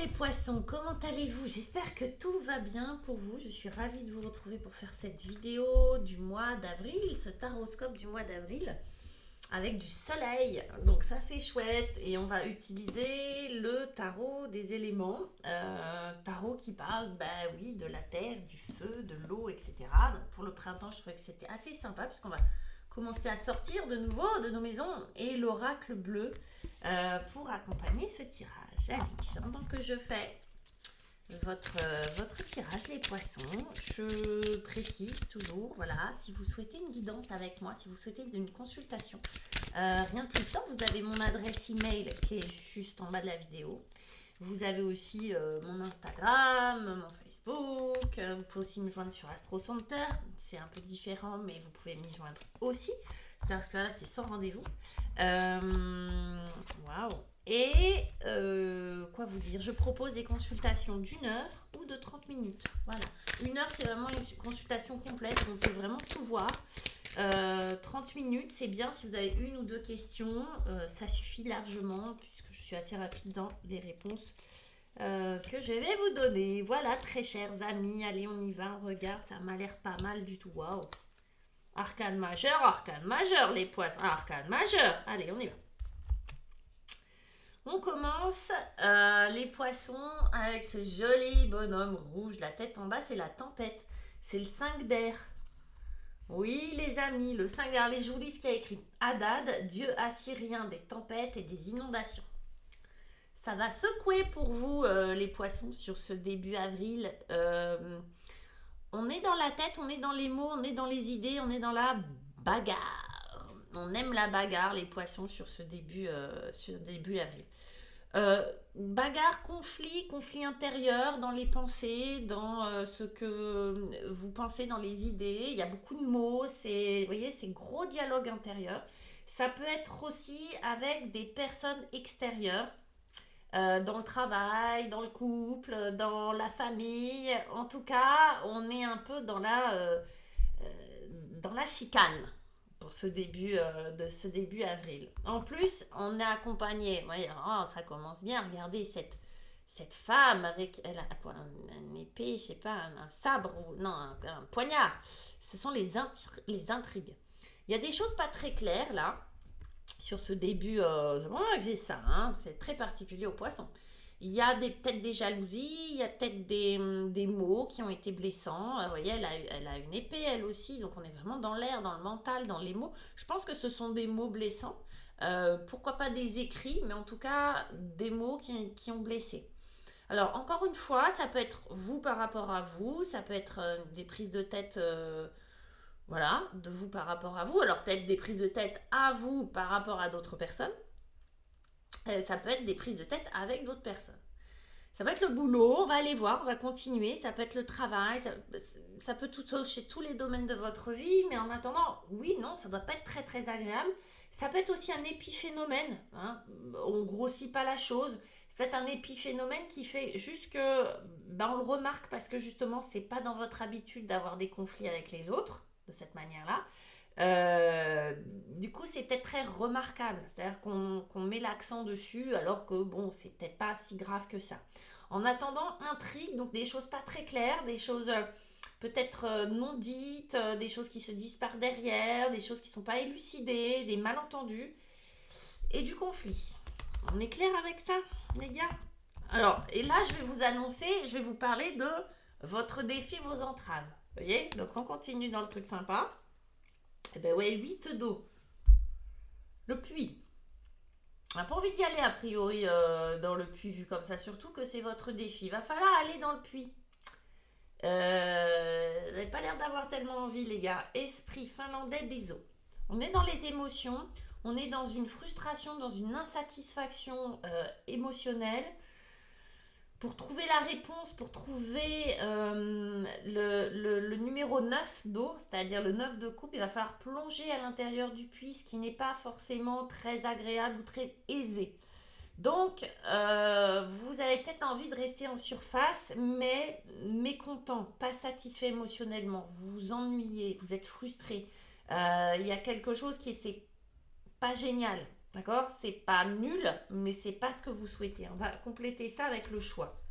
les poissons, comment allez-vous? J'espère que tout va bien pour vous. Je suis ravie de vous retrouver pour faire cette vidéo du mois d'avril, ce taroscope du mois d'avril avec du soleil. Donc ça c'est chouette et on va utiliser le tarot des éléments. Tarot qui parle, oui, de la terre, du feu, de l'eau, etc. Donc pour le printemps, je trouvais que c'était assez sympa puisqu'on va commencer à sortir de nouveau de nos maisons et l'oracle bleu pour accompagner ce tirage. Allez, pendant que je fais votre tirage, les poissons, je précise toujours, voilà, si vous souhaitez une guidance avec moi, si vous souhaitez une consultation, rien de plus simple, vous avez mon adresse email qui est juste en bas de la vidéo. Vous avez aussi mon Instagram, mon Facebook. Vous pouvez aussi me joindre sur Astro Center. C'est un peu différent, mais vous pouvez m'y joindre aussi. C'est-à-dire que là, c'est sans rendez-vous. Waouh! Et quoi vous dire? Je propose des consultations d'1 heure ou de 30 minutes. Voilà. 1 heure, c'est vraiment une consultation complète. On peut vraiment tout voir. 30 minutes, c'est bien si vous avez 1 ou 2 questions. Ça suffit largement puisque je suis assez rapide dans les réponses que je vais vous donner. Voilà, très chers amis. Allez, on y va. On regarde, ça m'a l'air pas mal du tout. Waouh! Arcane majeur, les poissons. Arcane majeur. Allez, on y va. On commence les poissons avec ce joli bonhomme rouge. La tête en bas, c'est la tempête. C'est le 5 d'air. Oui, les amis, le 5 d'air. Les jolis, ce qu'il y a écrit. Hadad, dieu assyrien des tempêtes et des inondations. Ça va secouer pour vous, les poissons, sur ce début avril. On est dans la tête, on est dans les mots, on est dans les idées, on est dans la bagarre. On aime la bagarre, les poissons, sur ce début avril. Bagarre, conflit intérieur dans les pensées, dans ce que vous pensez, dans les idées. Il y a beaucoup de mots, vous voyez, c'est gros dialogue intérieur. Ça peut être aussi avec des personnes extérieures, dans le travail, dans le couple, dans la famille. En tout cas, on est un peu dans la chicane pour ce début avril. En plus, on est accompagné. Voyez, ça commence bien. Regardez cette femme avec, elle a quoi, une épée, je sais pas, un sabre ou non, un poignard. Ce sont les intrigues. Il y a des choses pas très claires là sur ce début. C'est bon que j'ai ça, hein, c'est très particulier aux poissons. Il y a peut-être des jalousies, il y a peut-être des mots qui ont été blessants. Vous voyez, elle a une épée, elle aussi. Donc, on est vraiment dans l'air, dans le mental, dans les mots. Je pense que ce sont des mots blessants. Pourquoi pas des écrits, mais en tout cas, des mots qui ont blessé. Alors, encore une fois, ça peut être vous par rapport à vous. Ça peut être des prises de tête, voilà, de vous par rapport à vous. Alors, peut-être des prises de tête à vous par rapport à d'autres personnes. Ça peut être des prises de tête avec d'autres personnes. Ça peut être le boulot, on va aller voir, on va continuer. Ça peut être le travail, ça peut toucher tous les domaines de votre vie. Mais en attendant, oui, non, ça ne doit pas être très très agréable. Ça peut être aussi un épiphénomène, hein. On ne grossit pas la chose. C'est peut-être un épiphénomène qui fait juste que on le remarque parce que justement, c'est pas dans votre habitude d'avoir des conflits avec les autres de cette manière-là. Du coup, c'est peut-être très remarquable. C'est-à-dire qu'on met l'accent dessus alors que, bon, c'est peut-être pas si grave que ça. En attendant, intrigue, donc des choses pas très claires, des choses peut-être non dites, des choses qui se disent par derrière, des choses qui sont pas élucidées, des malentendus et du conflit. On est clair avec ça, les gars? Alors, et là, je vais vous parler de votre défi, vos entraves. Vous voyez? Donc, on continue dans le truc sympa. Eh ben ouais, 8 d'eau. Le puits. On n'a pas envie d'y aller a priori dans le puits vu comme ça, surtout que c'est votre défi. Il va falloir aller dans le puits. Vous n'avez pas l'air d'avoir tellement envie, les gars. Esprit finlandais des eaux. On est dans les émotions, on est dans une frustration, dans une insatisfaction émotionnelle. Pour trouver la réponse, pour trouver le numéro 9 d'eau, c'est-à-dire le 9 de coupe, il va falloir plonger à l'intérieur du puits, ce qui n'est pas forcément très agréable ou très aisé. Donc, vous avez peut-être envie de rester en surface, mais mécontent, pas satisfait émotionnellement. Vous vous ennuyez, vous êtes frustré. Il y a quelque chose qui n'est pas génial. D'accord? C'est pas nul, mais c'est pas ce que vous souhaitez. On va compléter ça avec le choix.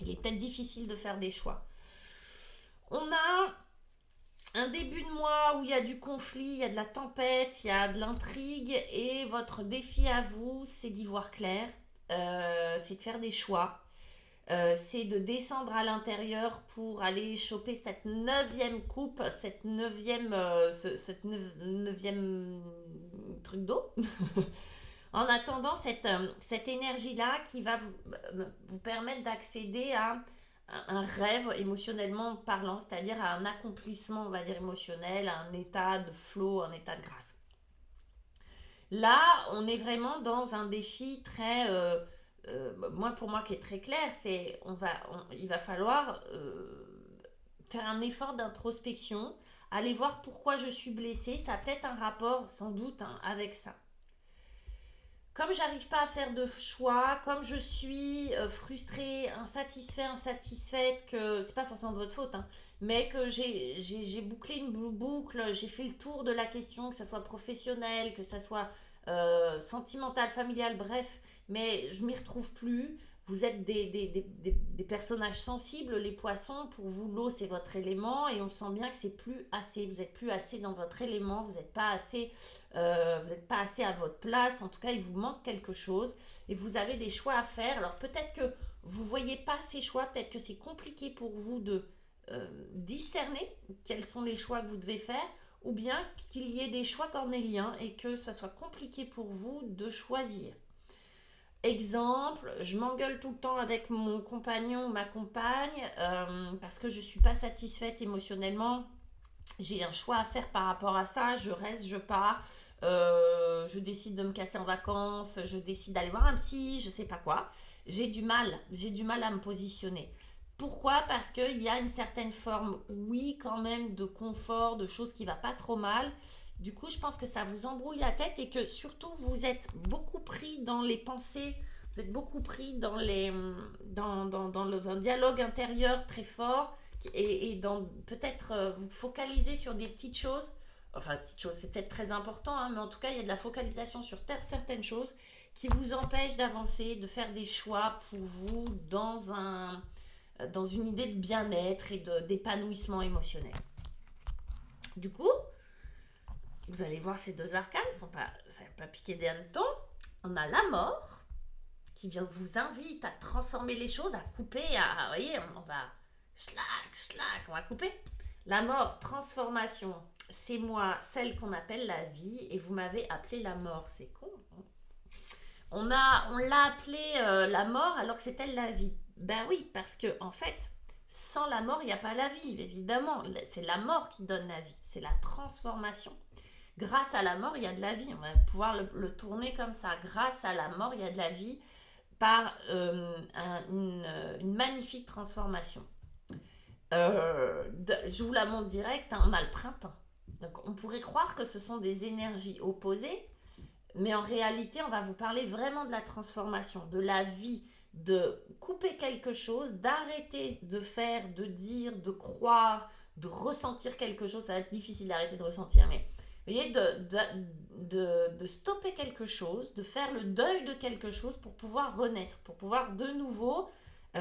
Il est peut-être difficile de faire des choix. On a un début de mois où il y a du conflit, il y a de la tempête, il y a de l'intrigue, et votre défi à vous, c'est d'y voir clair, c'est de faire des choix, c'est de descendre à l'intérieur pour aller choper cette neuvième coupe, cette neuvième truc d'eau. En attendant, cette énergie-là qui va vous permettre d'accéder à un rêve émotionnellement parlant, c'est-à-dire à un accomplissement, on va dire, émotionnel, à un état de flow, un état de grâce. Là, on est vraiment dans un défi très... moi, pour moi, qui est très clair, c'est il va falloir faire un effort d'introspection, aller voir pourquoi je suis blessée. Ça a peut-être un rapport, sans doute, hein, avec ça. Comme j'arrive pas à faire de choix, comme je suis frustrée, insatisfaite, que c'est pas forcément de votre faute, hein, mais que j'ai bouclé une boucle, j'ai fait le tour de la question, que ça soit professionnel, que ça soit sentimental, familial, bref, mais je m'y retrouve plus. Vous êtes des personnages sensibles, les poissons. Pour vous, l'eau, c'est votre élément, et on sent bien que c'est plus assez. Vous n'êtes plus assez dans votre élément, vous n'êtes pas assez à votre place. En tout cas, il vous manque quelque chose, et vous avez des choix à faire. Alors peut-être que vous ne voyez pas ces choix, peut-être que c'est compliqué pour vous de discerner quels sont les choix que vous devez faire, ou bien qu'il y ait des choix cornéliens et que ça soit compliqué pour vous de choisir. Exemple, je m'engueule tout le temps avec mon compagnon ou ma compagne parce que je ne suis pas satisfaite émotionnellement. J'ai un choix à faire par rapport à ça. Je reste, je pars. Je décide de me casser en vacances. Je décide d'aller voir un psy, je ne sais pas quoi. J'ai du mal à me positionner. Pourquoi? Parce qu'il y a une certaine forme, oui, quand même, de confort, de choses qui ne vont pas trop mal. Du coup, je pense que ça vous embrouille la tête, et que surtout, vous êtes beaucoup pris dans les pensées, vous êtes beaucoup pris dans un dialogue intérieur très fort, et dans peut-être vous focaliser sur des petites choses. Enfin, petites choses, c'est peut-être très important, hein, mais en tout cas, il y a de la focalisation sur certaines choses qui vous empêchent d'avancer, de faire des choix pour vous dans une idée de bien-être et d'épanouissement émotionnel. Du coup, vous allez voir ces deux arcanes, ça va pas piquer des hannetons. On a la mort, qui vous invite à transformer les choses, à couper, vous voyez, on va on va couper. La mort, transformation, c'est moi, celle qu'on appelle la vie, et vous m'avez appelé la mort, c'est con. Hein. On l'a appelée la mort alors que c'est elle la vie. Ben oui, parce que en fait, sans la mort, il n'y a pas la vie, évidemment. C'est la mort qui donne la vie, c'est la transformation. Grâce à la mort, il y a de la vie. On va pouvoir le tourner comme ça. Grâce à la mort, il y a de la vie par une magnifique transformation. Je vous la montre direct, hein, on a le printemps. Donc on pourrait croire que ce sont des énergies opposées, mais en réalité, on va vous parler vraiment de la transformation, de la vie, de couper quelque chose, d'arrêter de faire, de dire, de croire, de ressentir quelque chose. Ça va être difficile d'arrêter de ressentir, mais vous voyez, de stopper quelque chose, de faire le deuil de quelque chose pour pouvoir renaître, pour pouvoir de nouveau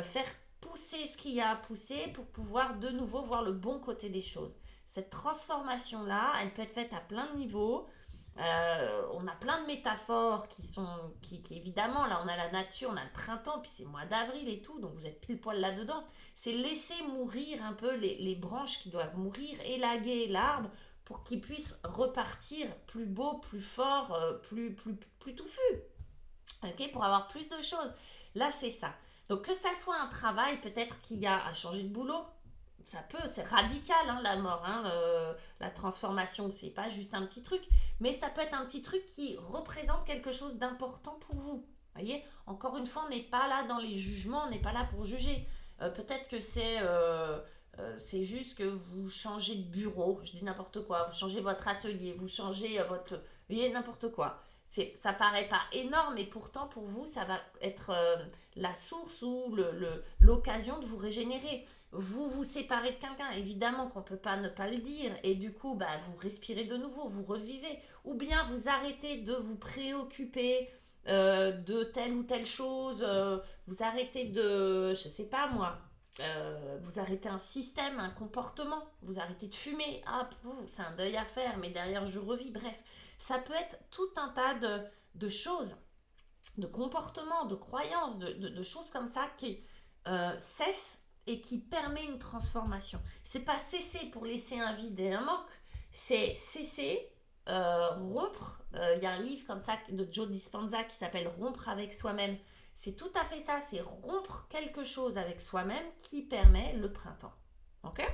faire pousser ce qu'il y a à pousser, pour pouvoir de nouveau voir le bon côté des choses. Cette transformation-là, elle peut être faite à plein de niveaux. On a plein de métaphores qui évidemment, là on a la nature, on a le printemps, puis c'est le mois d'avril et tout, donc vous êtes pile poil là-dedans. C'est laisser mourir un peu les branches qui doivent mourir, élaguer l'arbre pour qu'il puisse repartir plus beau, plus fort, plus touffu, okay, pour avoir plus de choses. Là c'est ça. Donc que ça soit un travail, peut-être qu'il y a à changer de boulot, ça peut, c'est radical, hein, la mort, hein, la transformation, c'est pas juste un petit truc, mais ça peut être un petit truc qui représente quelque chose d'important pour vous. Voyez, encore une fois, on n'est pas là dans les jugements, on n'est pas là pour juger. Peut-être que c'est juste que vous changez de bureau, je dis n'importe quoi, vous changez votre atelier, vous changez votre... Vous voyez, n'importe quoi. Ça paraît pas énorme, et pourtant pour vous, ça va être la source ou l'occasion de vous régénérer. Vous vous séparez de quelqu'un, évidemment qu'on peut pas ne pas le dire, et du coup, bah, vous respirez de nouveau, vous revivez. Ou bien vous arrêtez de vous préoccuper de telle ou telle chose, vous arrêtez de, je sais pas moi, vous arrêtez un système, un comportement, vous arrêtez de fumer, ah, c'est un deuil à faire, mais derrière je revis, bref. Ça peut être tout un tas de choses, de comportements, de croyances, de choses comme ça qui cessent et qui permet une transformation. C'est pas cesser pour laisser un vide et un manque, c'est cesser, rompre. Il y a un livre comme ça de Joe Dispenza qui s'appelle Rompre avec soi-même. C'est tout à fait ça, c'est rompre quelque chose avec soi-même qui permet le printemps. Ok?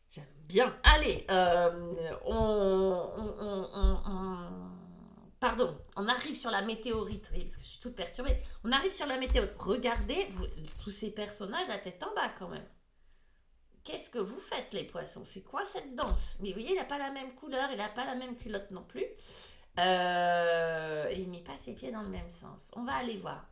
J'aime bien. Allez, pardon, on arrive sur la météorite. Oui, parce que je suis toute perturbée. On arrive sur la météorite. Regardez, tous ces personnages, la tête en bas quand même. Qu'est-ce que vous faites, les poissons? C'est quoi cette danse? Mais vous voyez, il n'a pas la même couleur, il n'a pas la même culotte non plus. Il ne met pas ses pieds dans le même sens. On va aller voir.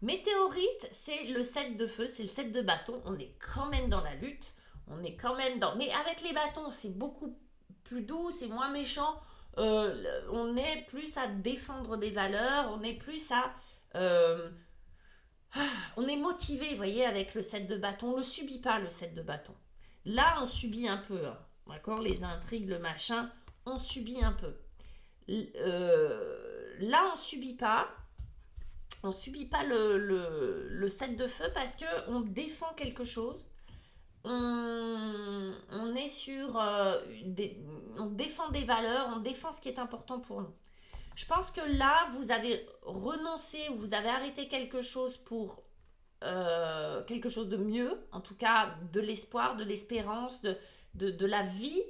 Météorite, c'est le 7 de feu, c'est le 7 de bâton. On est quand même dans la lutte. On est quand même dans... Mais avec les bâtons, c'est beaucoup plus doux, c'est moins méchant. On est plus à défendre des valeurs, on est plus à... on est motivé, vous voyez, avec le 7 de bâton. On ne le subit pas, le 7 de bâton. Là, on subit un peu. Hein. D'accord? Les intrigues, le machin, on subit un peu. Là, on subit pas. On subit pas le 7 de feu parce qu'on défend quelque chose. On est sur... on défend des valeurs, on défend ce qui est important pour nous. Je pense que là, vous avez renoncé ou vous avez arrêté quelque chose pour quelque chose de mieux, en tout cas de l'espoir, de l'espérance, de la vie,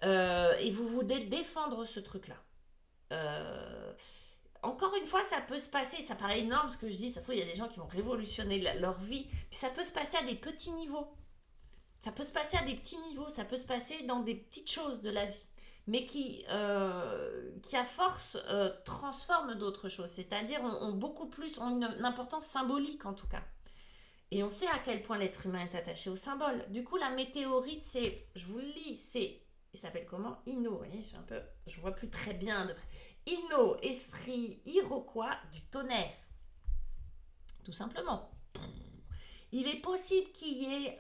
et vous voulez défendre ce truc-là. Encore une fois, ça peut se passer, ça paraît énorme ce que je dis, ça se trouve, il y a des gens qui vont révolutionner leur vie, mais ça peut se passer à des petits niveaux. Ça peut se passer à des petits niveaux, ça peut se passer dans des petites choses de la vie, mais qui à force, transforment d'autres choses, c'est-à-dire ont beaucoup plus, ont une importance symbolique en tout cas. Et on sait à quel point l'être humain est attaché au symbole. Du coup, la météorite, c'est, je vous le lis, il s'appelle comment? Ino, vous voyez, je vois plus très bien de près. Ino, esprit iroquois du tonnerre. Tout simplement. Il est possible qu'il y ait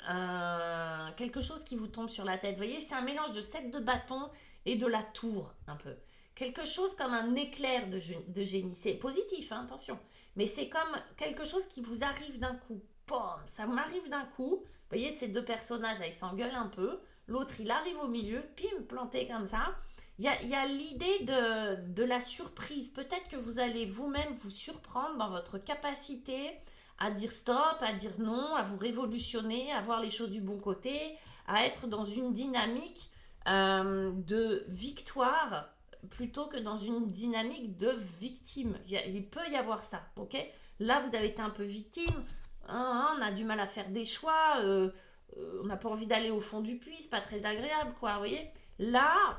quelque chose qui vous tombe sur la tête. Vous voyez, c'est un mélange de 7 de bâton et de la tour, un peu. Quelque chose comme un éclair de génie. C'est positif, hein, attention. Mais c'est comme quelque chose qui vous arrive d'un coup. Pom, ça m'arrive d'un coup. Vous voyez, ces deux personnages, là, ils s'engueulent un peu. L'autre, il arrive au milieu, pim, planté comme ça. Il y a l'idée de la surprise. Peut-être que vous allez vous-même vous surprendre dans votre capacité à dire stop, à dire non, à vous révolutionner, à voir les choses du bon côté, à être dans une dynamique de victoire plutôt que dans une dynamique de victime. Il peut y avoir ça, ok? Là, vous avez été un peu victime, on a du mal à faire des choix, on n'a pas envie d'aller au fond du puits, c'est pas très agréable, quoi, vous voyez? Là,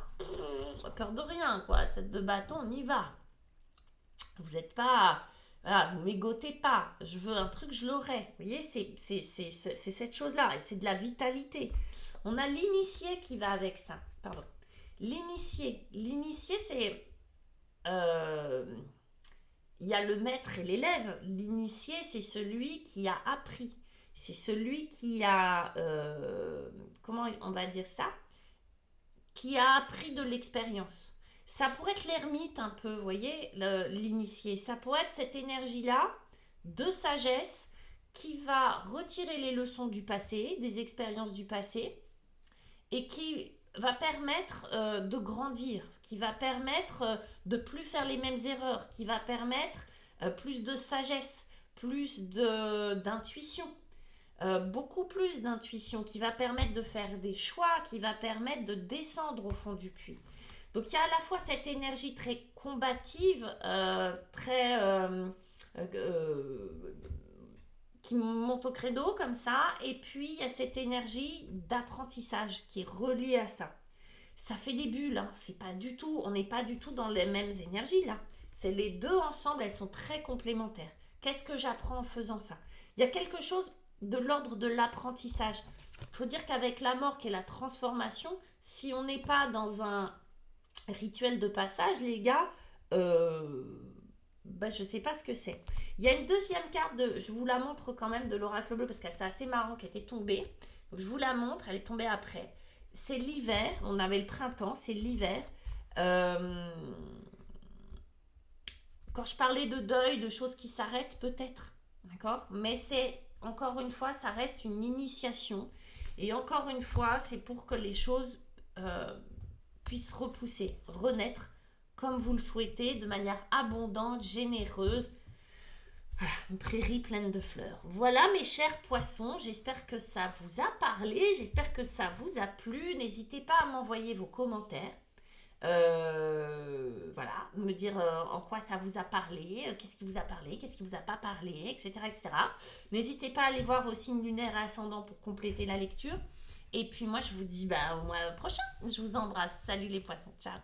peur de rien, quoi, cette de bâton, on y va. Vous n'êtes pas... Voilà, vous m'égotez pas. Je veux un truc, je l'aurai. Vous voyez, c'est cette chose-là. Et c'est de la vitalité. On a l'initié qui va avec ça. Pardon. L'initié. L'initié, c'est... il y a le maître et l'élève. L'initié, c'est celui qui a appris. C'est celui qui a... comment on va dire ça? Qui a appris de l'expérience. Ça pourrait être l'ermite un peu, vous voyez, l'initié. Ça pourrait être cette énergie-là de sagesse qui va retirer les leçons du passé, des expériences du passé, et qui va permettre de grandir, qui va permettre de plus faire les mêmes erreurs, qui va permettre plus de sagesse, plus d'intuition. Beaucoup plus d'intuition, qui va permettre de faire des choix, qui va permettre de descendre au fond du puits. Donc il y a à la fois cette énergie très combative, très qui monte au credo comme ça, et puis il y a cette énergie d'apprentissage qui est reliée à ça. ça fait des bulles, hein. C'est pas du tout, on n'est pas du tout dans les mêmes énergies là. C'est les deux ensemble, elles sont très complémentaires. Qu'est-ce que j'apprends en faisant ça? Il y a quelque chose de l'ordre de l'apprentissage. Il faut dire qu'avec la mort qui est la transformation, si on n'est pas dans un rituel de passage, les gars, je sais pas ce que c'est. Il y a une deuxième carte, je vous la montre quand même, de l'oracle bleu, parce que c'est assez marrant, qui était tombée. Donc, je vous la montre, elle est tombée après. C'est l'hiver, on avait le printemps, c'est l'hiver. Euh, Quand je parlais de deuil, de choses qui s'arrêtent, peut-être, d'accord? Mais c'est, encore une fois, ça reste une initiation. Et encore une fois, c'est pour que les choses puissent repousser, renaître, comme vous le souhaitez, de manière abondante, généreuse. Voilà, une prairie pleine de fleurs. Voilà mes chers poissons, j'espère que ça vous a parlé, j'espère que ça vous a plu. N'hésitez pas à m'envoyer vos commentaires. Voilà, me dire en quoi ça vous a parlé, qu'est-ce qui vous a parlé, qu'est-ce qui vous a pas parlé, etc., etc. N'hésitez pas à aller voir vos signes lunaires et ascendants pour compléter la lecture. Et puis moi, je vous dis au mois prochain. Je vous embrasse. Salut les poissons. Ciao.